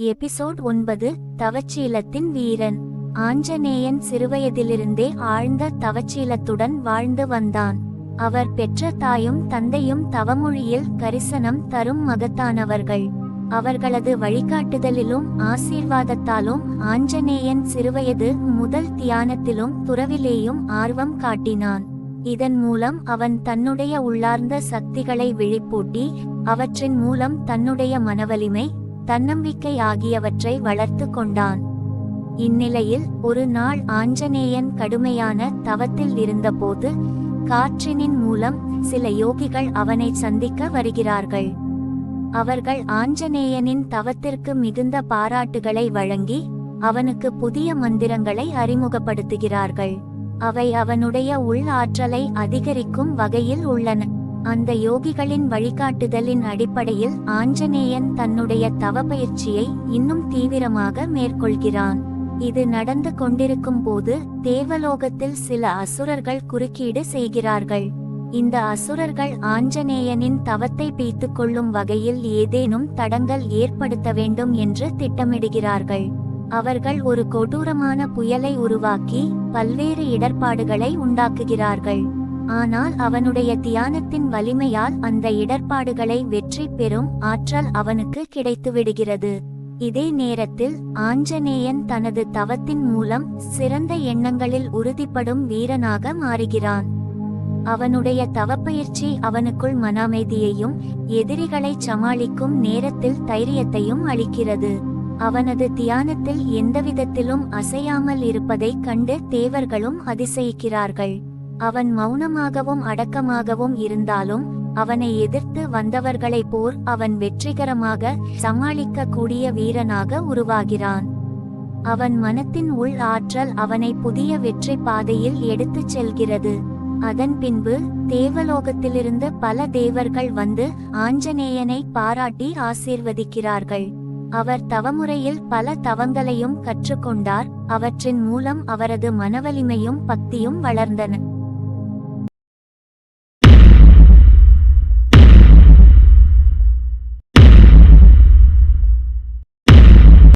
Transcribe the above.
Episode 9. தவச்சீலத்தின் வீரன். ஆஞ்சநேயன் சிறுவயதிலிருந்தே ஆழ்ந்த தவச்சீலத்துடன் வாழ்ந்து வந்தான். அவர் பெற்ற தாயும் தந்தையும் தவமொழியில் கரிசனம் தரும் மகத்தானவர்கள். அவர்களது வழிகாட்டுதலிலும் ஆசீர்வாதத்தாலும் ஆஞ்சநேயன் சிறுவயது முதல் தியானத்திலும் துறவிலேயும் ஆர்வம் காட்டினான். இதன் மூலம் அவன் தன்னுடைய உள்ளார்ந்த சக்திகளை விழிப்பூட்டி அவற்றின் மூலம் தன்னுடைய மனவலிமை, தன்னம்பிக்கை ஆகியவற்றை வளர்த்து கொண்டான். இந்நிலையில் ஒரு நாள் ஆஞ்சநேயன் கடுமையான தவத்தில் இருந்தபோது காற்றினின் மூலம் சில யோகிகள் அவனை சந்திக்க வருகிறார்கள். அவர்கள் ஆஞ்சநேயனின் தவத்திற்கு மிகுந்த பாராட்டுகளை வழங்கி அவனுக்கு புதிய மந்திரங்களை அறிமுகப்படுத்துகிறார்கள். அவை அவனுடைய உள் ஆற்றலை அதிகரிக்கும் வகையில் உள்ளன. அந்த யோகிகளின் வழிகாட்டுதலின் அடிப்படையில் ஆஞ்சநேயன் தன்னுடைய தவ பயிற்சியை இன்னும் தீவிரமாக மேற்கொள்கிறான். இது நடந்து கொண்டிருக்கும் போது தேவலோகத்தில் சில அசுரர்கள் குறுக்கீடு செய்கிறார்கள். இந்த அசுரர்கள் ஆஞ்சநேயனின் தவத்தை பீத்துக் கொள்ளும் வகையில் ஏதேனும் தடங்கல் ஏற்படுத்த வேண்டும் என்று திட்டமிடுகிறார்கள். அவர்கள் ஒரு கொடூரமான புயலை உருவாக்கி பல்வேறு இடர்பாடுகளை உண்டாக்குகிறார்கள். ஆனால் அவனுடைய தியானத்தின் வலிமையால் அந்த இடர்பாடுகளை வெற்றி பெறும் ஆற்றல் அவனுக்கு கிடைத்துவிடுகிறது. இதே நேரத்தில் ஆஞ்சநேயன் தனது தவத்தின் மூலம் சிறந்த எண்ணங்களில் உறுதிப்படும் வீரனாக மாறுகிறான். அவனுடைய தவப்பயிற்சி அவனுக்குள் மன அமைதியையும் எதிரிகளை சமாளிக்கும் நேரத்தில் தைரியத்தையும் அளிக்கிறது. அவனது தியானத்தில் எந்தவிதத்திலும் அசையாமல் இருப்பதைக் கண்டு தேவர்களும் அதிசயிக்கிறார்கள். அவன் மௌனமாகவும் அடக்கமாகவும் இருந்தாலும் அவனை எதிர்த்து வந்தவர்களை போர் அவன் வெற்றிகரமாக சமாளிக்க கூடிய வீரனாக உருவாகிறான். அவன் மனத்தின் உள் ஆற்றல் அவனை புதிய வெற்றி பாதையில் எடுத்துச் செல்கிறது. அதன் பின்பு தேவலோகத்திலிருந்து பல தேவர்கள் வந்து ஆஞ்சநேயனை பாராட்டி ஆசீர்வதிக்கிறார்கள். அவர் தவமுறையில் பல தவங்களையும் கற்றுக்கொண்டார். அவற்றின் மூலம் அவரது மனவலிமையும் பக்தியும் வளர்ந்தன.